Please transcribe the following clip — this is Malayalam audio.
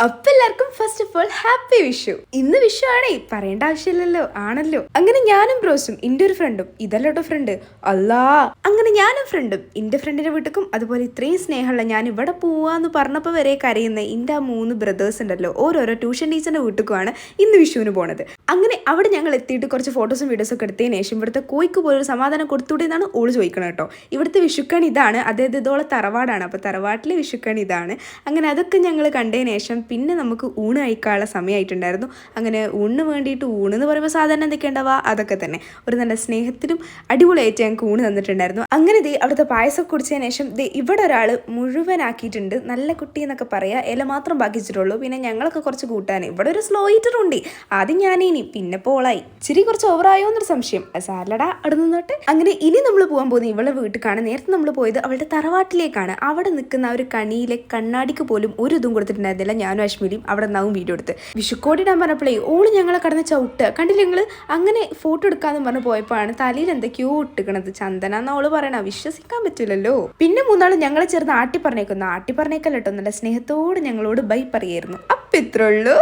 അപ്പൊ എല്ലാവർക്കും first of all happy Vishu. ഇന്ന് വിഷു ആണേ, പറയേണ്ട ആവശ്യമില്ലല്ലോ, ആണല്ലോ. അങ്ങനെ ഞാനും ബ്രോസും ഇന്റെ ഒരു ഫ്രണ്ടും, ഇതല്ലോട്ടോ ഫ്രണ്ട്, അല്ലാ, അങ്ങനെ ഞാനും ഫ്രണ്ടും ഇന്റെ ഫ്രണ്ടിന്റെ വീട്ടിലും അതുപോലെ ഇത്രയും സ്നേഹമുള്ള ഞാൻ ഇവിടെ പോവാന്ന് പറഞ്ഞപ്പോൾ വരെ കരയുന്ന ഇന്റെ ആ 3 ബ്രദേഴ്സ് ഉണ്ടല്ലോ, ഓരോരോ ട്യൂഷൻ ടീച്ചറിന്റെ വീട്ടിലുമാണ് ഇന്ന് വിഷുവിന് പോണത്. അങ്ങനെ അവിടെ ഞങ്ങൾ എത്തിയിട്ട് കുറച്ച് ഫോട്ടോസും വീഡിയോസും ഒക്കെ എടുത്തതിന് ശേഷം ഇവിടുത്തെ കോയിക്ക് പോയൊരു സമാധാനം കൊടുത്തൂടെ എന്നാണ് ഓള് ചോദിക്കണം കേട്ടോ. ഇവിടുത്തെ വിഷുക്കണി ഇതാണ്, അതായത് ഇതോളം തറവാടാണ്, അപ്പോൾ തറവാട്ടിലെ വിഷുക്കണി ഇതാണ്. അങ്ങനെ അതൊക്കെ ഞങ്ങൾ കണ്ടതിന് ശേഷം പിന്നെ നമുക്ക് ഊണ് കഴിക്കാനുള്ള സമയമായിട്ടുണ്ടായിരുന്നു. അങ്ങനെ ഊണിന് വേണ്ടിയിട്ട്, ഊണെന്ന് പറയുമ്പോൾ സാധാരണ എന്തൊക്കെ ഉണ്ടാവുക അതൊക്കെ തന്നെ, ഒരു നല്ല സ്നേഹത്തിനും അടിപൊളിയായിട്ട് ഞങ്ങൾക്ക് ഊണ് തന്നിട്ടുണ്ടായിരുന്നു. അങ്ങനെ അവിടുത്തെ പായസം കുടിച്ചതിന് ശേഷം ഇവിടെ ഒരാൾ മുഴുവനാക്കിയിട്ടുണ്ട്. നല്ല കുട്ടി എന്നൊക്കെ പറയുക, ഇല മാത്രം ബാക്കിച്ചിട്ടുള്ളൂ. പിന്നെ ഞങ്ങളൊക്കെ കുറച്ച് കൂട്ടാൻ, ഇവിടെ ഒരു സ്ലോ ഈറ്റർ ഉണ്ട്. ആദ്യം ഞാനിനി, പിന്നെ പോളായി, ഇച്ചിരി കുറച്ച് ഓവറായോ എന്നൊരു സംശയം. സാലഡാ അവിടെ നിന്നോട്ടെ. അങ്ങനെ ഇനി നമ്മൾ പോകാൻ പോകുന്നത് ഇവളുടെ വീട്ടിലേക്കാണ്. നേരത്തെ നമ്മൾ പോയത് അവളുടെ തറവാട്ടിലേക്കാണ്. അവിടെ നിൽക്കുന്ന ആ ഒരു കണിയിലെ കണ്ണാടിക്ക് പോലും ഒരു ഇതും കൊടുത്തിട്ടുണ്ടായിരുന്നില്ല. ഞാനും അശ്മിലിയും അവിടെ നിന്നാവും വീഡിയോ എടുത്ത്. വിഷുക്കോടിടാൻ പറഞ്ഞപ്പോഴേ ഓള് ഞങ്ങളെ കടന്ന് ചവിട്ടുക കണ്ടില്ല നിങ്ങൾ. അങ്ങനെ ഫോട്ടോ എടുക്കാന്ന് പറഞ്ഞ് പോയപ്പോഴാണ് തലയിൽ എന്തൊക്കെയോ ഇട്ടിക്കണത്. ചന്ദന എന്നാ ഓള് പറയണ, വിശ്വസിക്കാൻ പറ്റില്ലല്ലോ. പിന്നെ മൂന്നാള് ഞങ്ങളെ ചേർന്ന് ആട്ടി പറഞ്ഞേക്കല്ലോ, നല്ല സ്നേഹത്തോട് ഞങ്ങളോട് ബൈ പറയായിരുന്നു. അപ്പം ഇത്രേ ഉള്ളൂ.